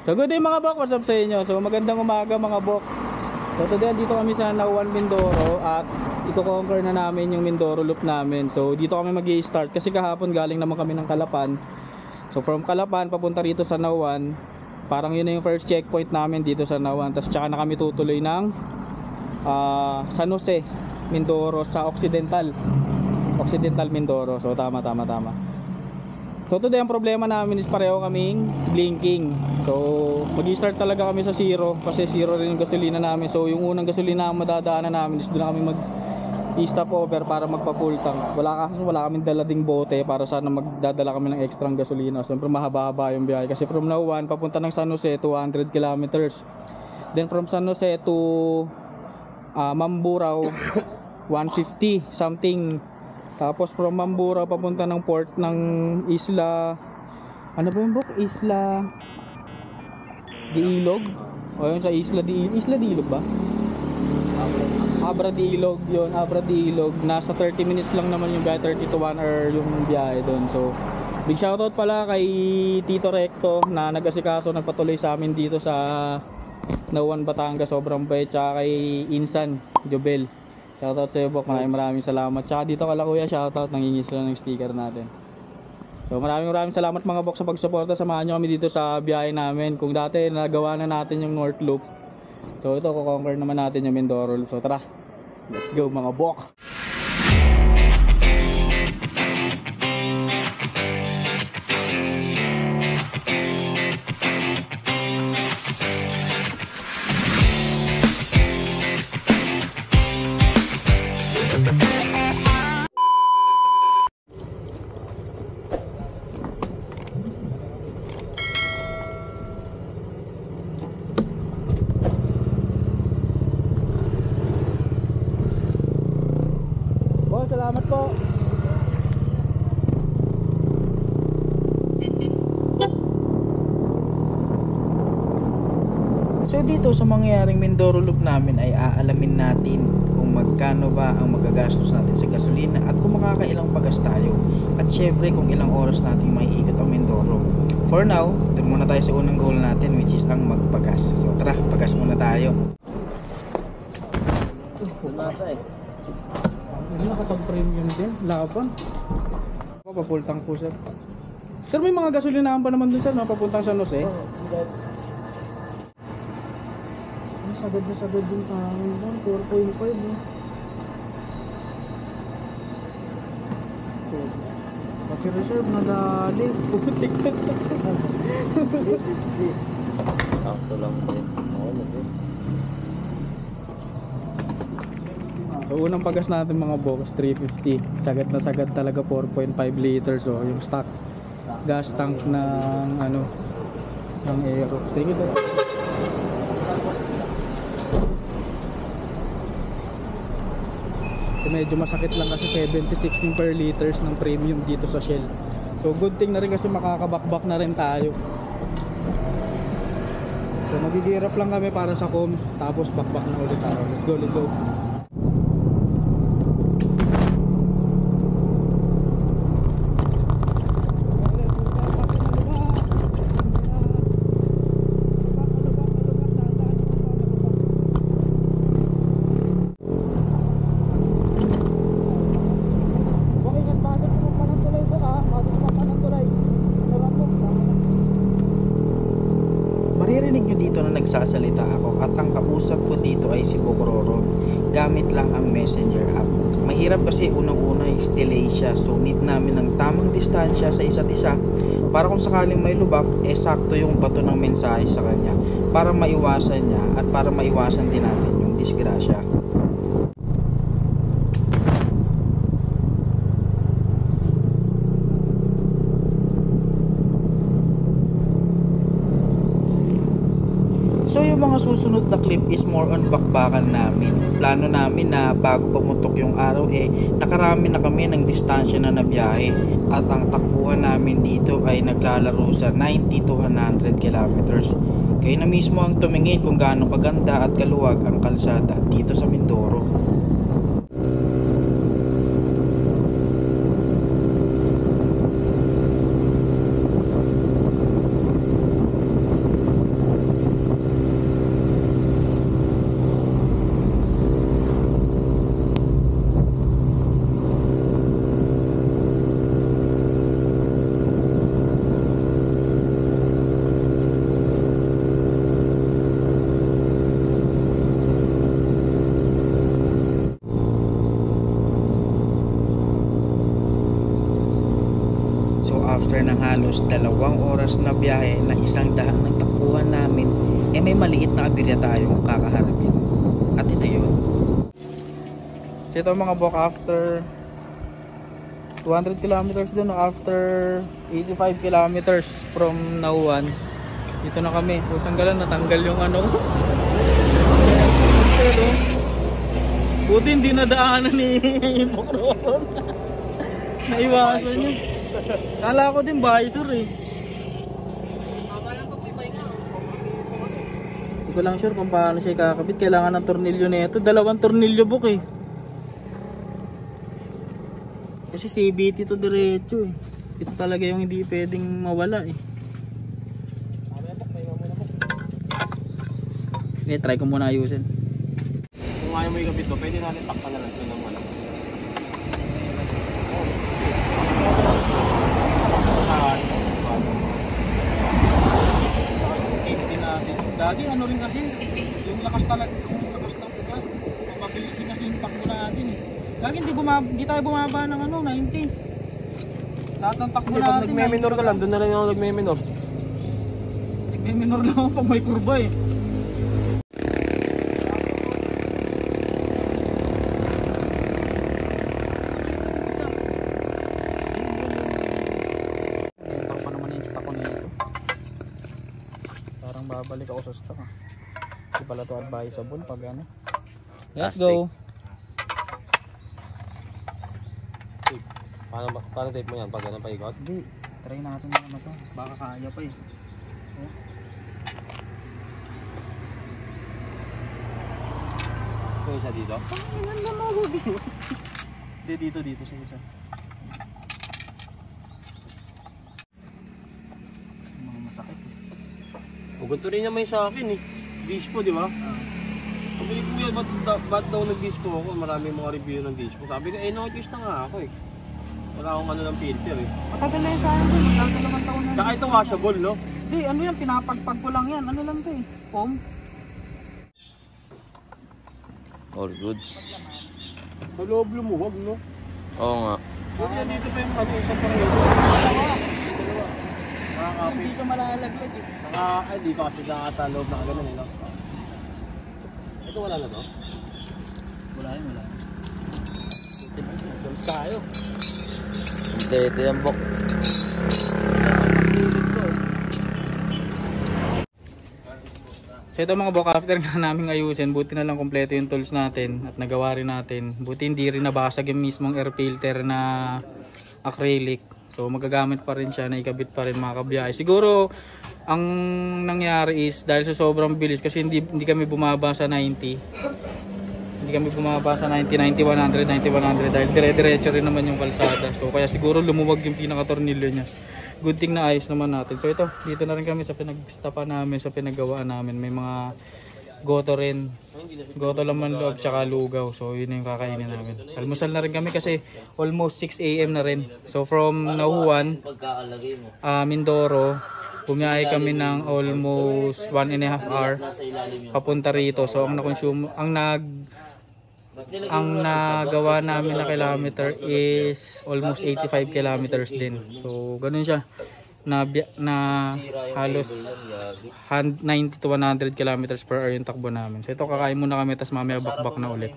So good day mga bok, what's up sa inyo? So magandang umaga mga bok. So today dito kami sa Nauan, Mindoro at i-conquer na namin yung Mindoro loop namin. So dito kami mag-i-start kasi kahapon galing naman kami ng Calapan. So from Calapan papunta rito sa Nauan. Parang yun na yung first checkpoint namin dito sa Nauan. Tapos tsaka na kami tutuloy ng San Jose, Mindoro sa Occidental Mindoro. So tama. So today ang problema namin is pareho kaming blinking. So mag-i-start talaga kami sa zero kasi zero rin yung gasolina namin. So yung unang gasolina ang madadaanan namin is doon na kami mag-stop over para magpa-full tank. Wala kaming dala ding bote para sana magdadala kami ng extra gasolina. Siyempre mahaba-haba yung biyahe kasi from Nauan papunta ng San Jose 200 kilometers. Then from San Jose to Mamburao 150 something. Tapos from Mamburao papunta ng port ng Isla, ano ba yung book? Isla de Ilog? O yun sa Isla de Ilog ba? Abra de Ilog yun, Abra de Ilog. Nasa 30 minutes lang naman yung biyahe, 30 to 1 hour yung biyahe doon. So big shoutout pala kay Tito Recto na nag-asikaso, nagpatuloy sa amin dito sa Nauan, Batangas. Sobrang bait. Tsaka kay Insan Jobel, shoutout sa iyo Bok, maraming salamat. Tsaka dito kala kuya, shoutout, nangingi sila ng sticker natin. So maraming salamat mga Bok sa pagsuporta. Samahan nyo kami dito sa biyahe namin. Kung dati nagawa na natin yung North Loop, so ito kukonquer naman natin yung Mindoro Loop. So tara, let's go mga Bok. Salamat po. So dito sa mangyayaring Mindoro Loop namin ay aalamin natin kung magkano ba ang magagastos natin sa gasolina at kung makakailang pagas tayo. At syempre kung ilang oras natin maiikot ang Mindoro. For now, dun muna tayo sa unang goal natin, which is ang magpagas. So tara, pagas muna tayo. Nakapag-premium din, laban. Papull tank po sir. Sir, may mga gasolinahan pa naman dun sir, papuntang San Jose. Sagad din sa akin doon, 4.5 eh. Paki-reserve na dali. Putik. Sakto lang din. So unang pagas natin mga box 350. Sagad na sagad talaga, 4.5 liters. So yung stock gas tank ng ng Aero. Thank you sir. So, medyo masakit lang kasi 76 per liters ng premium dito sa Shell. So good thing na rin kasi makakabakbak na rin tayo. So magigirap lang kami para sa comms, tapos bakbak na ulit tayo. Let's go. Maririnig nyo dito na nagsasalita ako at ang kausap ko dito ay si Bokroro. Gamit lang ang Messenger app. Mahirap kasi unang-una is delay siya, so need namin ng tamang distansya sa isa't isa para kung sakaling may lubak, sakto yung bato ng mensahe sa kanya para maiwasan niya at para maiwasan din natin yung disgrasya. So yung mga susunod na clip is more on bakbakan namin. Plano namin na bago pumutok yung araw nakarami na kami ng distansya na nabiyahe. At ang takbuhan namin dito ay naglalaro sa 90 to 100 kilometers. Kayo na mismo ang tumingin kung gaano kaganda at kaluwag ang kalsada dito sa Mindoro. ng halos 2 oras na biyahe na 100 ng takbuhan namin, may maliit na aberya tayong kakaharapin. At ito yun. So ito mga bok, after 200 kilometers dun, after 85 kilometers from Nauwan, dito na kami. Kusang galan, natanggal yung ano. Pero buti hindi nadaanan ni Bokron. Naiwasan yun. Kala ko din visor eh. Hindi ko lang sure kung paano siya kakabit. Kailangan ng tornilyo nito. 2 tornilyo bok eh. Kasi CVT to diretso eh. Ito talaga yung hindi pwedeng mawala eh. Okay, try ko muna ayusin. Kung ayaw mo ikabit to, pwede natin takpan na lang siya ng wala. Lagi ano rin kasi, yung lakas talaga, yung lakas ng pusa, mabilis din kasi yung takbo natin eh. Lagi hindi tayo bumaba ng ano, 90. Lahat ng takbo natin. Pag nagme-minor ka lang, doon na rin ako nagme-minor. Nagme-minor lang ako pag may kurba eh. Parang pa naman yung stock ko nito. Parang babalik ako sa stock ah. Hindi pala ito advisable pag ano. Let's go! Paano tape mo yan? Pag ganun paikot? Hindi, try natin na naman ito. Baka kaya pa eh. Oh. Ito isa dito? Ang ganda mo dito. Hindi, dito sa isa. Mga masakit eh. O ganito rin naman yung sa akin eh. Dispo, di ba? Sabi ko kuya, ba't daw nag-dispo ako? Maraming mga review ng dispo. Sabi ko, notice na nga ako eh. Wala akong ano ng filter eh. Matagal na yun sa akin. Matagal naman taon na. Saka ito washable, no? Hindi, ano yan, pinapagpag ko lang yan. Ano lang to eh, foam. All goods. Sa loob lumuwag, no? Oo nga. Buti dito pa yung ano, isang pareho. Hindi siya malalaglag eh. Ay, dito kasi nakata loob na kagano'n eh, no? Ito wala na to? Wala yun, wala. Jumps tayo. Ito yan, Bok. So ito mga bok, after nga namin ayusin, buti na lang kompleto yung tools natin at nagawa rin natin. Buti hindi rin nabasag yung mismong air filter na acrylic. So magagamit pa rin siya, naikabit pa rin mga kabiyahe. Siguro ang nangyari is dahil sa sobrang bilis kasi hindi kami bumaba sa 90. Hindi kami bumaba sa 90, 90, 100, 90, 100 dahil dire-diretso rin naman yung kalsada. So kaya siguro lumuwag yung pinaka-tornilyo niya. Good thing na ayos naman natin. So ito, dito na rin kami sa pinagstapa namin, sa pinagawaan namin. May mga goto rin. Goto laman loob tsaka lugaw. So yun yung kakainin namin. Almusal na rin kami kasi almost 6 AM na rin. So from Nauwan, Mindoro, bumiyahe kami ng almost 1.5 hour papunta rito. So ang nagawa namin na kilometer is almost 85 kilometers din. So ganun siya na halos 90 to 100 kilometers per hour yung takbo namin. So ito kakain muna kami tapos mamaya bakbak na ulit.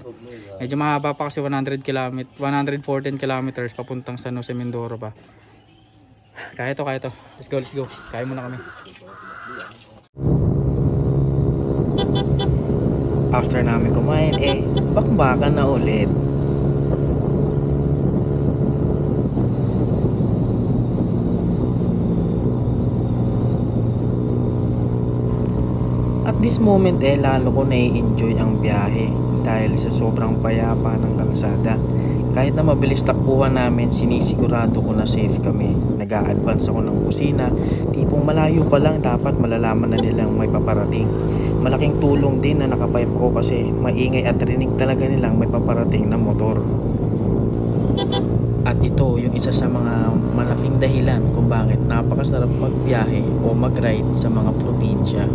Medyo mahaba pa kasi 114 kilometers papuntang San Jose, Mindoro pa. Kaya ito. Let's go. Kain muna kami. After namin kumain, bakbakan na ulit. At this moment, lalo ko nai-enjoy ang biyahe dahil sa sobrang payapa ng kalsada. Kahit na mabilis takbuhan namin, sinisigurado ko na safe kami. Nag-a-advance ako ng kusina, tipong malayo pa lang dapat malalaman na nilang may paparating. Malaking tulong din na nakapipe ako kasi maingay at rinig talaga nilang may paparating na motor. At ito yung isa sa mga malaking dahilan kung bakit napakasarap magbiyahe o mag-ride sa mga probinsya.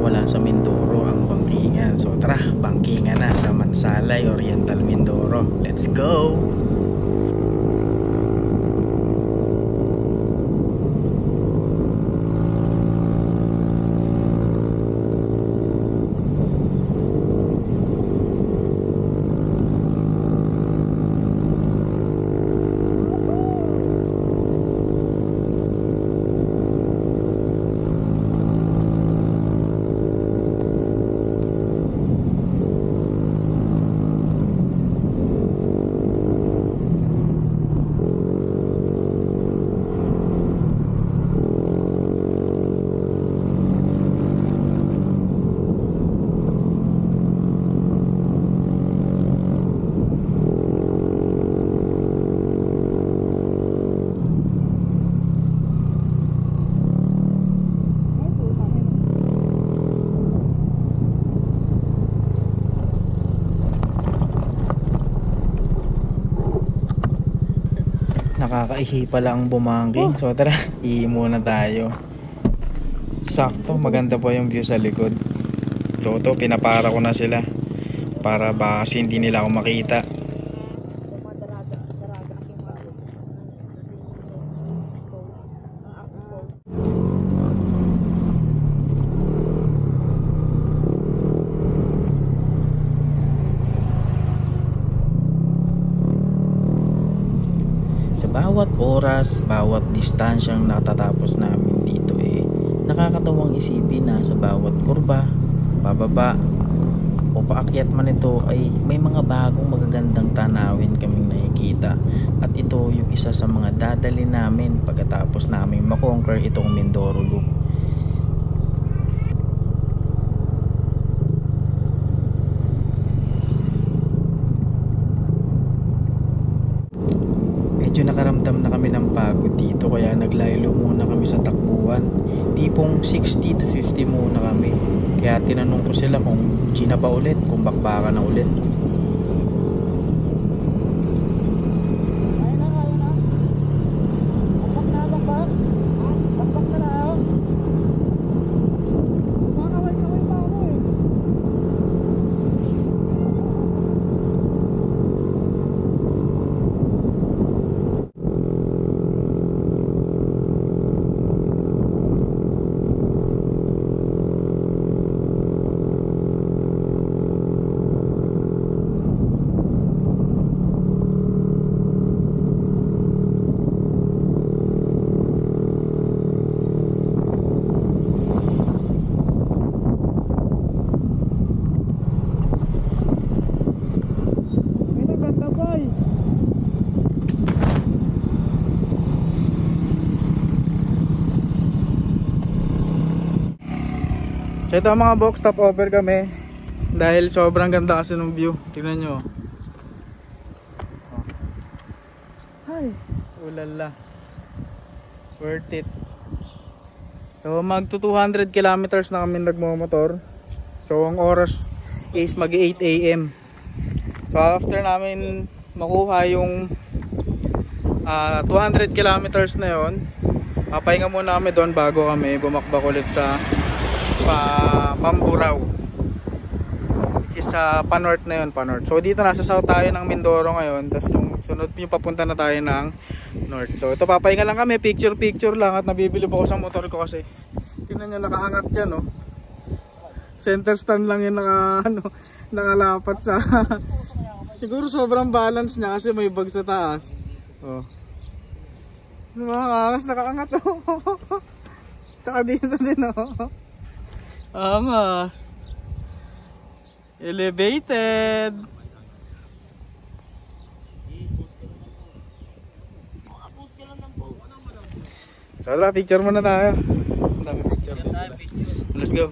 mawawala sa Mindoro ang bangkingan. So tara, bangkingan na sa Mansalay, Oriental Mindoro. Let's go! Nakakaihi pala ang bumangking. So tara, ihi muna tayo. Sakto, maganda po yung view sa likod. So ito, pinapara ko na sila para baka kasi hindi nila ako makita. Sa bawat oras, bawat distansyang natatapos namin dito nakakatawang isipin na sa bawat kurba, pababa o paakyat man ito ay may mga bagong magagandang tanawin kaming nakikita. At ito yung isa sa mga dadali namin pagkatapos namin makonquer itong Mindoro Loop. Medyo nakaramdam na kami ng pagod dito kaya naglaylo muna kami sa takbuhan. Tipong 60 to 50 muna kami. Kaya tinanong ko sila kung Gina ba ulit, kung bakbaka na ulit. So ito mga box, stop over kami dahil sobrang ganda kasi ng view. Tingnan nyo. Ay, ulala. Worth it. So magto 200 kilometers na kami nagmomotor. So ang oras is mag 8 AM. So after namin makuha yung 200 kilometers na yon, papahinga muna kami doon bago kami bumakbak ulit sa Mamburao, which is pa-north na yun, pa-north. So dito nasa south tayo ng Mindoro ngayon, tapos yung sunod yung papunta na tayo ng north. So ito papahinga lang kami, picture lang, at nabibili ako sa motor ko kasi tingnan nyo nakaangat yan, no? Center stand lang yung nakalapat sa siguro sobrang balance niya kasi may bag sa taas. Oh, mga nakaangat, oh. Tsaka dito din, oh. Angas. Elevated. So tara, picture muna tayo. Ang dami picture. Let's go.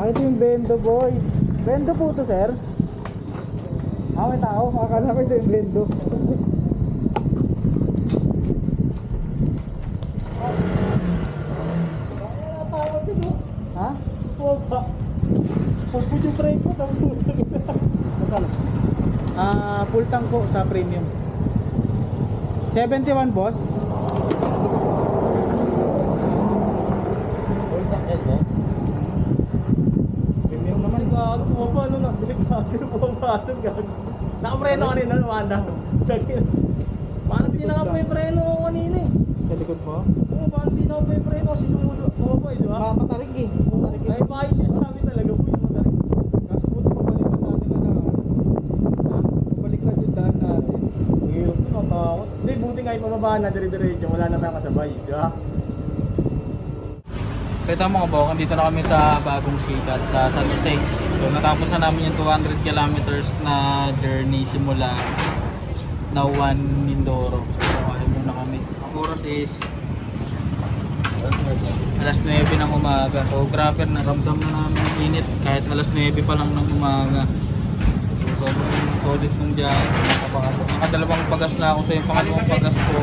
ito yung Bendo boy. Bendo po to, sir? May tao. Akala ko ito yung Bendo. Ha? Pagpud yung brake ko. Full tank po sa premium. 71 boss. Premium naman. Ano po ba? Ano na? Delikado po ba? Nakapreno kanina, Wanda. Parang di nakapoy preno ko kanina eh. Sa likod mo? Oo, parang di nakapoy preno kasi lumulo. Oo po, di ba? Matarik eh. Ay, paayos siya sa amin talaga po yung matarik. Kaso po pabalikan natin na lang. Pabalikan yung daan natin. Hirap ko, natakot. Hindi, buti nga ipababa na, dire-diretso. Wala na tayong kasabay, di ba? So ito mga bawang, dito na kami sa bagong sikat sa San Jose. So natapos na namin yung 200 kilometers na journey simula Nauwan, Mindoro. So kaya muna kami. Ang oras is alas 9 ng umaga. So grabe na, ramdam na namin yung init kahit alas 9 pa lang ng umaga. So sobrang solid nung biyahe. Nakadalawang pagas na ako. So yung pangalawang pagas ko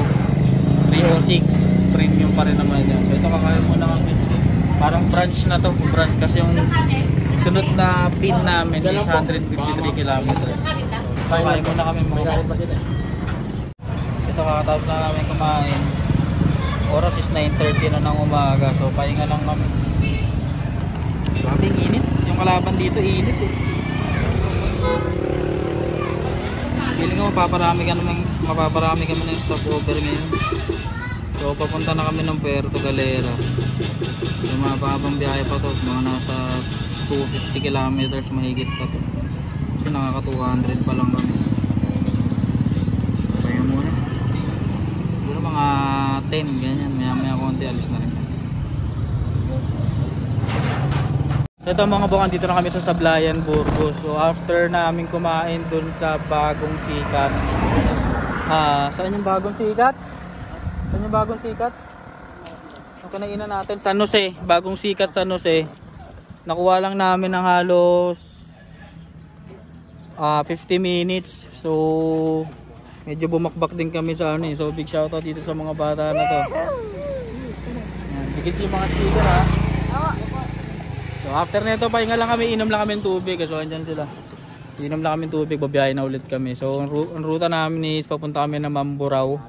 306 premium pa rin naman yan. So ito kakain muna kami. Parang branch na to, branch kasi yung sunod na pin namin is 153 kilometers. So kakain muna kami mga. Ito kakatapos na namin kumain. Oras is 9:30 na ng umaga. So pahinga lang kami. Grabe yung init. Yung kalaban dito init eh. Feeling ko mapaparami kami ng stopover ngayon. So papunta na kami ng Puerto Galera. So mapapang biyahe pa to, mga nasa 250 kilometers mahigit pa to. Kasi nakaka 200 pa lang kami. Kaya muna. Siguro mga 10 ganyan, maya konti alis na rin. So ito mga bukan, dito na kami sa Sablayan, Burgos. So after namin kumain dun sa bagong sikat. Saan yung bagong sikat? Saan yung bagong sikat? Ang kinainan natin, San Jose, bagong sikat San Jose. Nakuha lang namin ng halos 50 minutes. So medyo bumakbak din kami sa ano eh. So big shoutout dito sa mga bata na to. Bigit yung mga sticker ha. So after nito pahinga lang kami, inom lang kami ng tubig. So andyan sila. Inom lang kami ng tubig, babiyahe na ulit kami. So ang ruta namin is papunta kami ng Mamburao.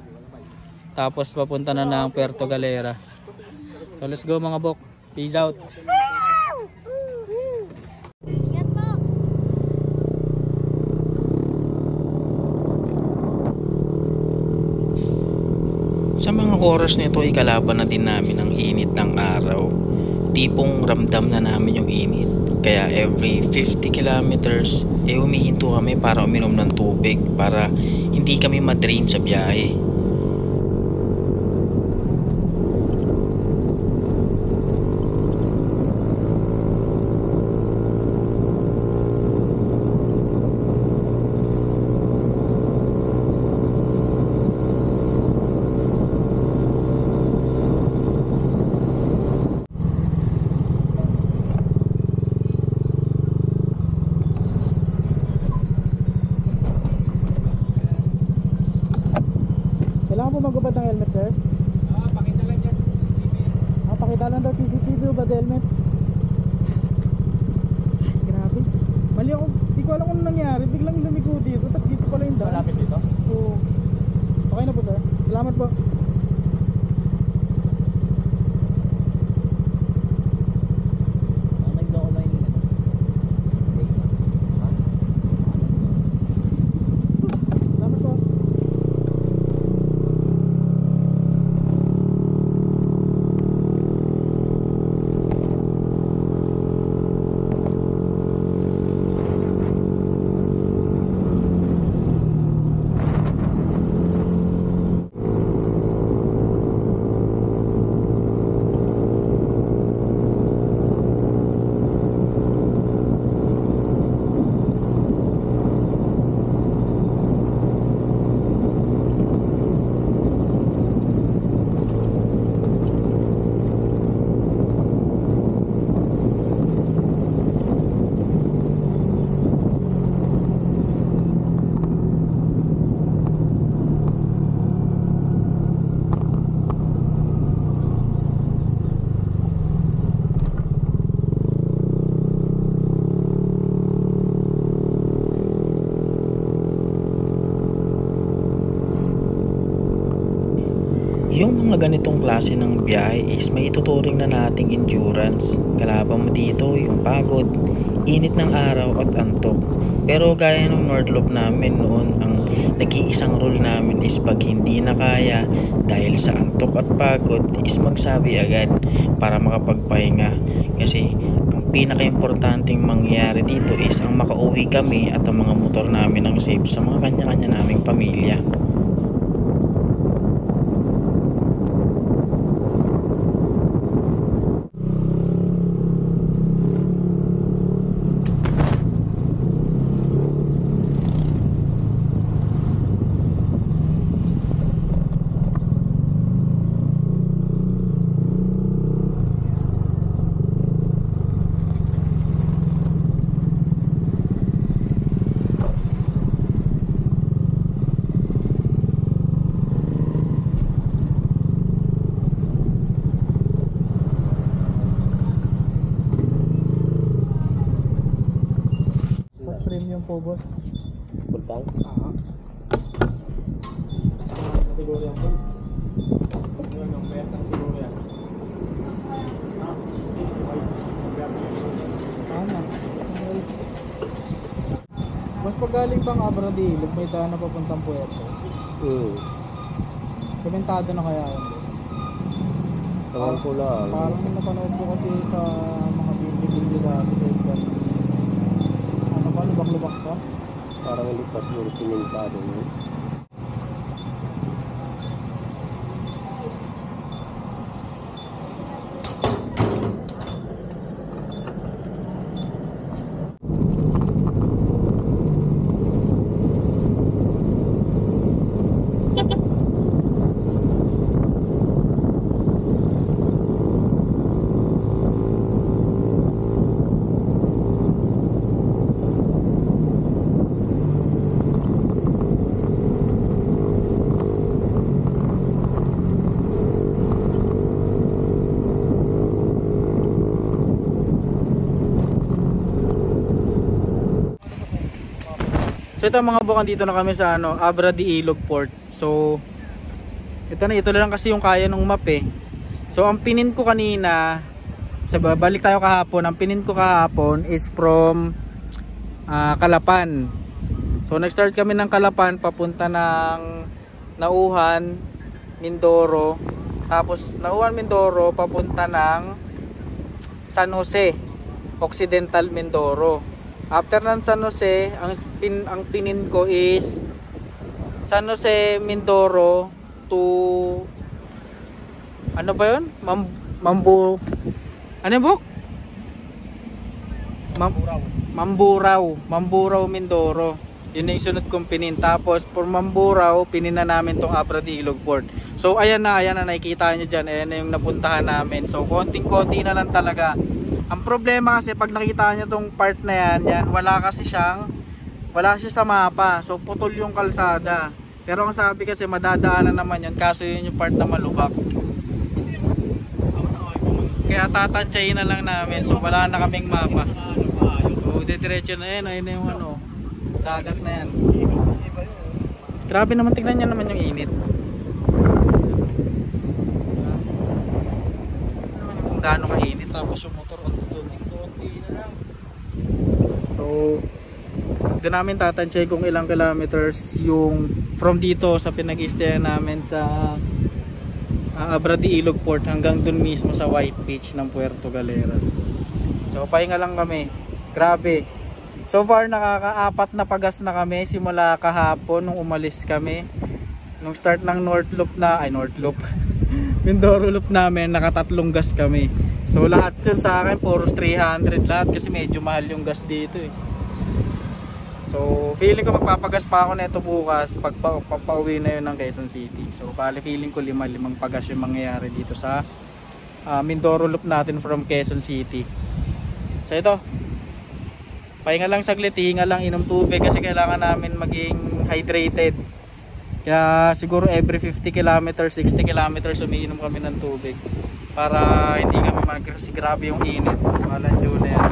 Tapos papunta na ng Puerto Galera. So let's go mga bok. Peace out. Sa mga oras nito ay kalaban na din namin ang init ng araw. Tipong ramdam na namin yung init. Kaya every 50 kilometers humihinto kami para uminom ng tubig para hindi kami ma-drain sa biyahe. Kailangan po magubad ng helmet, sir? Pakita lang dyan sa CCTV. Pakita lang daw CCTV o ba helmet? Grabe. Mali ako, di ko alam kung ano nangyari. Biglang lumiko dito, tapos dito pala yung daan. Malapit dito? Oo. Okay na po, sir. Salamat po. Salamat po. na ganitong klase ng biyahe is may ituturing na nating endurance. Kalaban mo dito yung pagod, init ng araw at antok. Pero gaya ng North Loop namin noon, ang nag-iisang rule namin is pag hindi na kaya dahil sa antok at pagod is magsabi agad para makapagpahinga. Kasi ang pinaka-importanting mangyayari dito is ang makauwi kami at ang mga motor namin ang safe sa mga kanya-kanya naming pamilya. Premium po boss. Pultang? Kategorya po. Yun yung best ang kategorya. Tama. Mas pag galing pang Abra de Ilog, may daan na papuntang Puerto. Komentado na kaya yun. Tawag ko lang. Parang napanood ko kasi sa mga video dati sa Edgar. Ano ba? Lubak-lubak pa? Parang lipas yung simentado mo. So ito mga bukan, dito na kami sa Abra de Ilog Port. So ito lang kasi yung kaya ng map eh. So ang pinin ko kanina, balik tayo kahapon, ang pinin ko kahapon is from Calapan. So nag-start kami ng Calapan papunta ng Nauhan, Mindoro. Tapos Nauhan, Mindoro papunta ng San Jose, Occidental Mindoro. After ng San Jose, ang pinin ko is San Jose, Mindoro to ano ba yun? Ano buk? Mamburao, Mindoro. Yun yung sunod kong pinin. Tapos for Mamburao, pinin na namin tong Abra de Ilog Port. So ayan na, nakikita nyo dyan. Ayan na yung napuntahan namin. So konting-konti na lang talaga. Ang problema kasi pag nakita nyo tong part na yan, wala siya sa mapa. So putol yung kalsada. Pero ang sabi kasi madadaanan naman yun, kaso yun yung part na malubak. Kaya tatansyahin na lang namin. So wala na kaming mapa. So diretso na yan, ayun na yung dagat na yan. Grabe naman, tignan nyo naman yung init. Kung gaano kainit, tapos yung motor so doon namin tatansyahin kung ilang kilometers yung from dito sa pinag-i-stayan namin sa Abra de Ilog Port hanggang doon mismo sa White Beach ng Puerto Galera. So pahinga lang kami. Grabe. So far nakaka-4 na pagas na kami simula kahapon nung umalis kami. Nung start ng North Loop Mindoro Loop namin, naka-3 gas kami. So lahat yun sa akin puros 300 lahat kasi medyo mahal yung gas dito eh. So feeling ko magpapagas pa ako nito bukas pag pauwi na yun ng Quezon City. So bali feeling ko 5 pagas yung mangyayari dito sa Mindoro Loop natin from Quezon City. So ito, pahinga lang saglit, hinga lang, inom tubig kasi kailangan namin maging hydrated. Kaya siguro every 50 km, 60 km umiinom kami ng tubig para hindi kami kasi grabe yung init. Walang June na yan.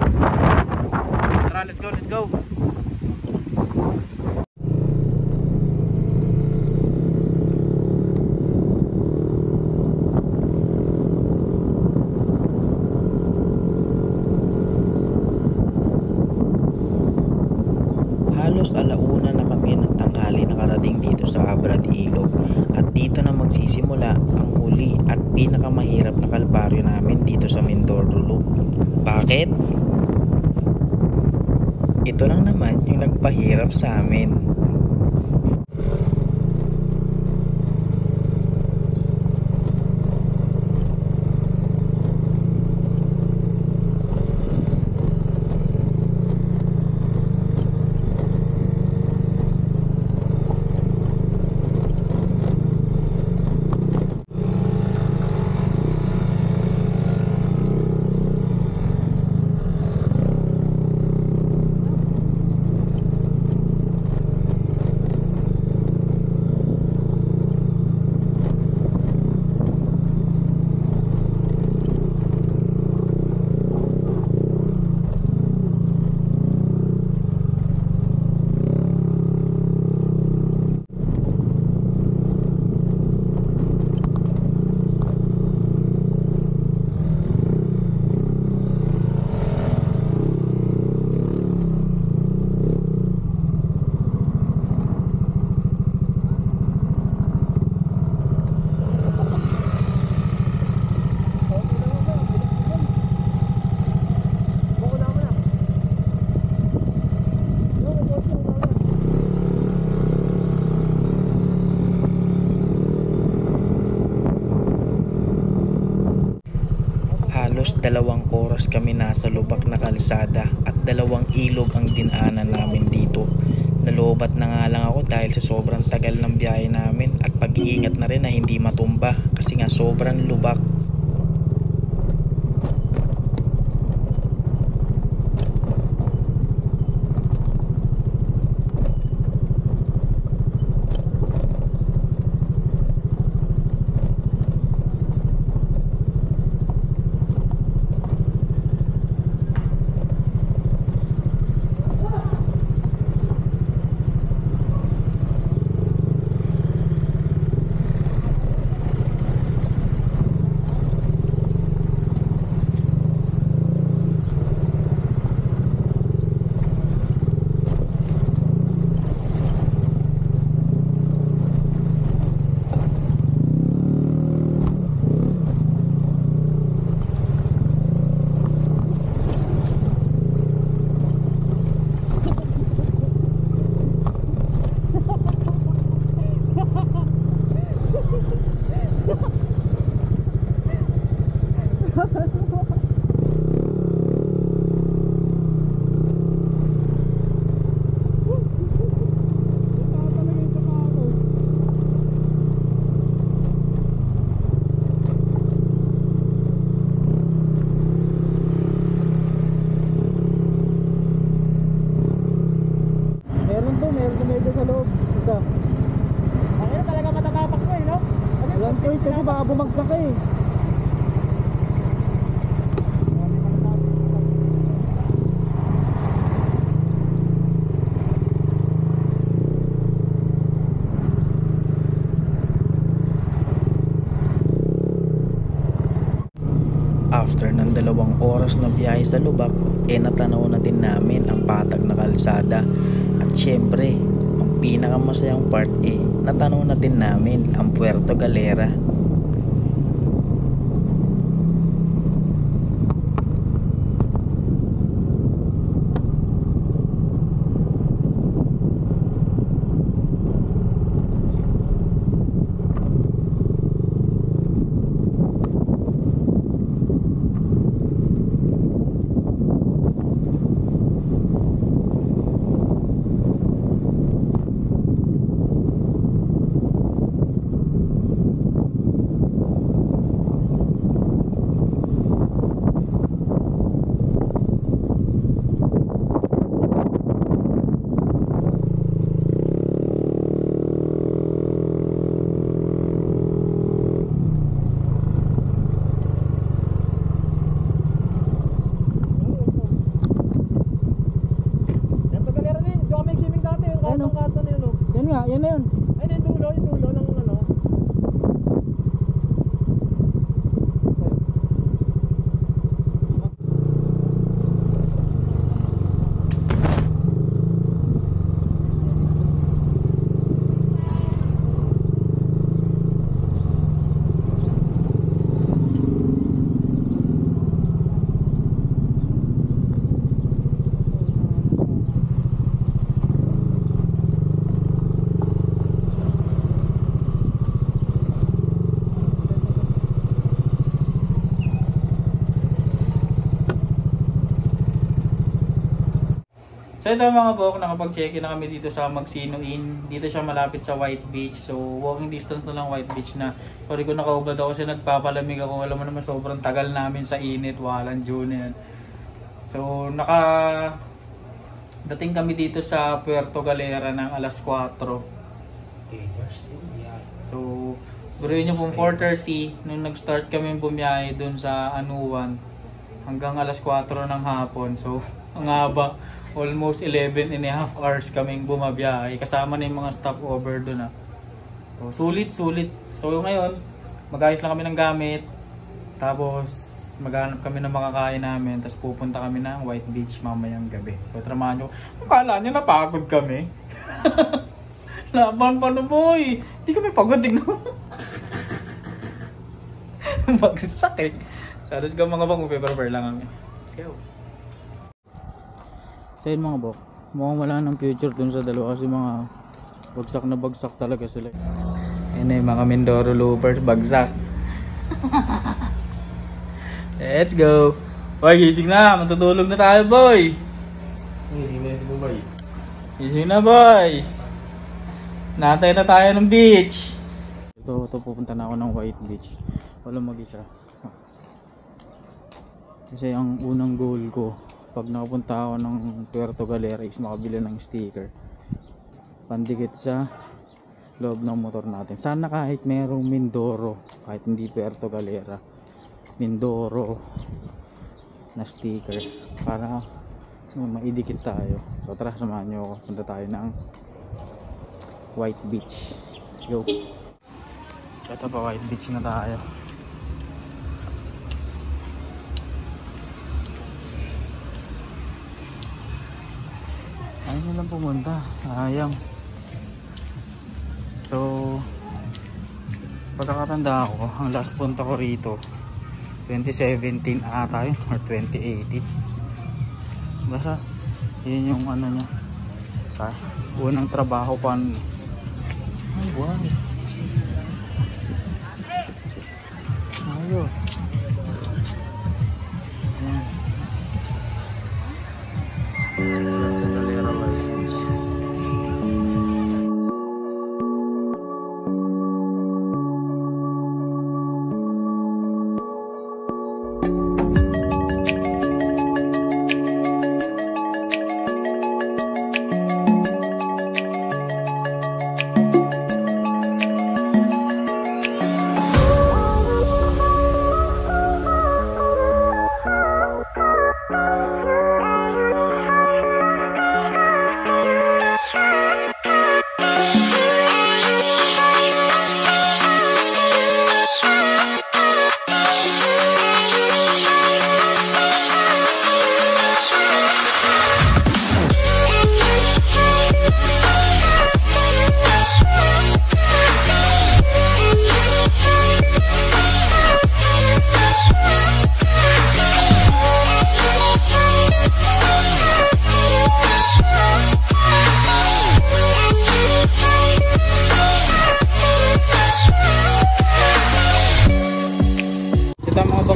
Tara, let's go. ilog at dito na magsisimula ang huli at pinakamahirap na kalbaryo namin dito sa Mindoro Loop. Bakit? Ito lang naman yung nagpahirap sa amin. Halos 2 oras kami nasa lubak na kalsada at 2 ilog ang dinaanan namin dito. Nalobat na nga lang ako dahil sa sobrang tagal ng biyahe namin at pag-iingat na rin na hindi matumba kasi nga sobrang lubak. Kasi baka bumagsak ka eh. After ng 2 oras na biyahe sa lubak, natanaw na din namin ang patag na kalsada. At syempre, ang pinakamasayang part natanaw na din namin ang Puerto Galera. So ito mga bok, nakapag-check-in na kami dito sa Magsino Inn. Dito siya malapit sa White Beach. So walking distance na lang White Beach na. Sorry kung nakaubad ako kasi nagpapalamig ako. Alam mo naman sobrang tagal namin sa init. Walang June yan. So dating kami dito sa Puerto Galera ng alas 4. So buruin nyo pong 4:30 nung nag-start kami bumiyahe dun sa Anuan hanggang alas 4 ng hapon. So ang haba, almost 11 and a half hours kaming bumabiyahe kasama na yung mga stopover dun. So sulit. So ngayon mag-ayos lang kami ng gamit, tapos maghanap kami ng makakain namin, tapos pupunta kami ng White Beach mamayang gabi. So tramahan nyo, akala nyo napagod kami. Laban pa no boy, di kami pagod, tignan mo. Magsak eh. So let's go mga bok, mag-prepare lang kami. Let's go. So yun mga bok, mukhang wala ng future dun sa dalawa kasi mga bagsak na bagsak talaga sila. Ayun na yung mga Mindoro loopers, bagsak. Let's go. Boy, gising na, matutulog na tayo boy. Gising na si Boy. Gising na boy. Natay na tayo ng beach. Ito pupunta na ako ng White Beach. Walang mag-isa. Kasi ang unang goal ko pag nakapunta ako ng Puerto Galera is makabili ng sticker pandikit sa loob ng motor natin. Sana kahit merong Mindoro, kahit hindi Puerto Galera, Mindoro na sticker para maidikit tayo. So tara, samahan nyo ako. Punta tayo ng White Beach. Let's go. So ito pa, White Beach na tayo. Ayun na lang pumunta, sayang. So pagkakatanda ko, ang last punta ko rito 2017 ata yun or 2018. Basta yun yung ano nya, unang trabaho ko. Ay wow, ayos.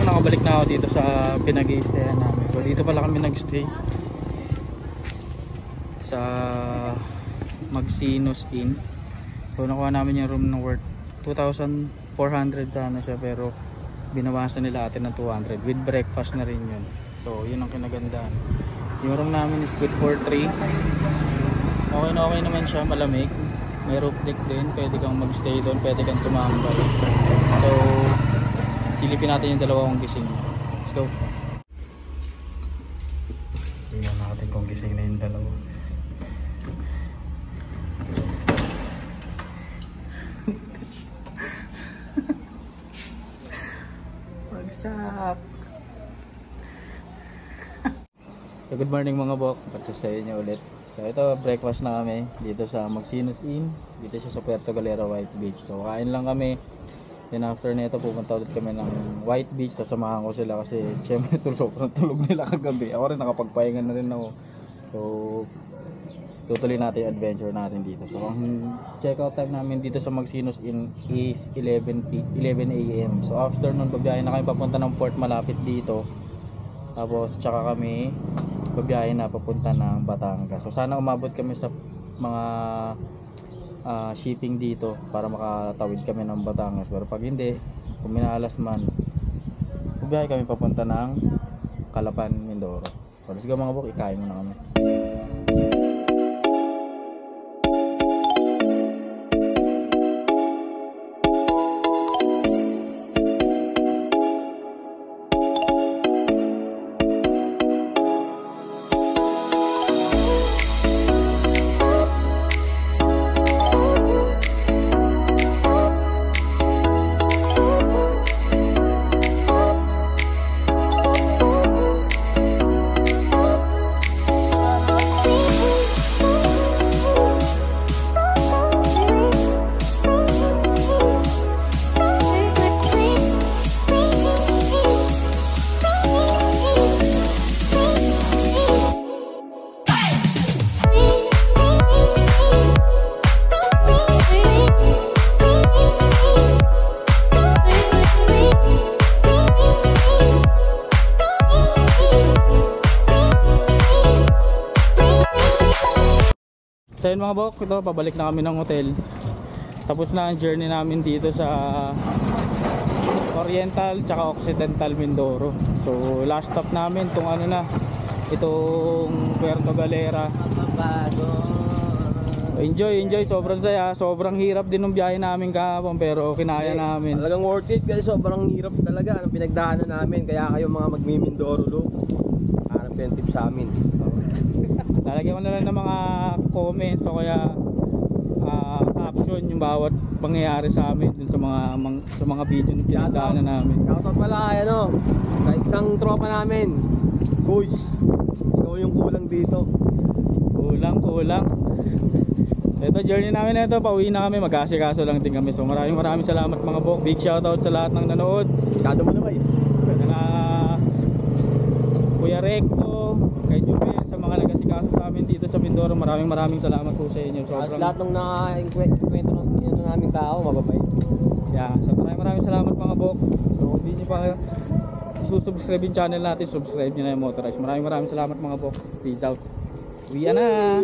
Nakabalik na ako dito sa pinag-i-stayan namin. So dito pala kami nag-stay sa Magsinos Inn. So nakuha namin yung room na worth 2,400 sana siya, pero binawasan nila atin ng 200 with breakfast na rin yun. So yun ang kinagandaan. Yung room namin is good for 3. Okay naman siya, malamig. May roof deck din, pwede kang mag-stay doon, pwede kang tumambay. So silipin natin yung dalawang gising. Let's go. Tingnan natin kung gising na yung dalawa. What's up? So good morning mga bok. What's up sa inyo ulit. So ito, breakfast na kami dito sa Magsinos Inn. Dito siya sa Puerto Galera, White Beach. So kain lang kami. Then after nito pupunta ulit kami ng White Beach. Sasamahan ko sila kasi syempre sobrang tulog nila kagabi. Ako rin nakapagpahinga na rin ako. So tutuloy natin yung adventure natin dito. So ang check out time namin dito sa Magsinos Inn is 11 AM. So after nun babiyahin na kami papunta ng port malapit dito. Tapos tsaka kami babiyahe na papunta ng Batangas. So sana umabot kami sa mga shipping dito para makatawid kami ng Batangas. Pero pag hindi, kung minalas man, babiyahe kami papunta ng Calapan, Mindoro. So let's go mga bok, ikain muna kami. So yun mga bok, ito pabalik na kami ng hotel. Tapos na ang journey namin dito sa Oriental tsaka Occidental Mindoro. So last stop namin itong ano na, itong Puerto Galera. Enjoy, sobrang saya. Sobrang hirap din ng biyahe namin kahapon pero kinaya namin. Talagang worth it kasi sobrang hirap talaga ang pinagdaanan namin. Kaya kayo mga magmi-Mindoro loop, harap yung tip sa amin. Lalagyan ko na lang ng mga comments o kaya caption yung bawat pangyayari sa amin dun sa mga video na pinagdaanan namin. Shoutout pala kay kahit isang tropa namin, boys, ikaw yung kulang dito. Kulang. Ito journey namin na ito, pauwi na kami, mag-asikaso lang din kami. So maraming salamat mga bok. Big shoutout sa lahat ng nanood. Kado mo naman Kuya Recto, kay Jubel, sa mga nag-asikaso sa amin dito sa Mindoro. Maraming salamat po sa inyo. At lahat ng naka-kwento ng naming tao, mababait. Yeah, so maraming salamat mga bok. So kung hindi nyo pa subscribe yung channel natin, subscribe nyo na yung Motorize. Maraming salamat mga bok. Peace out. Uwi na.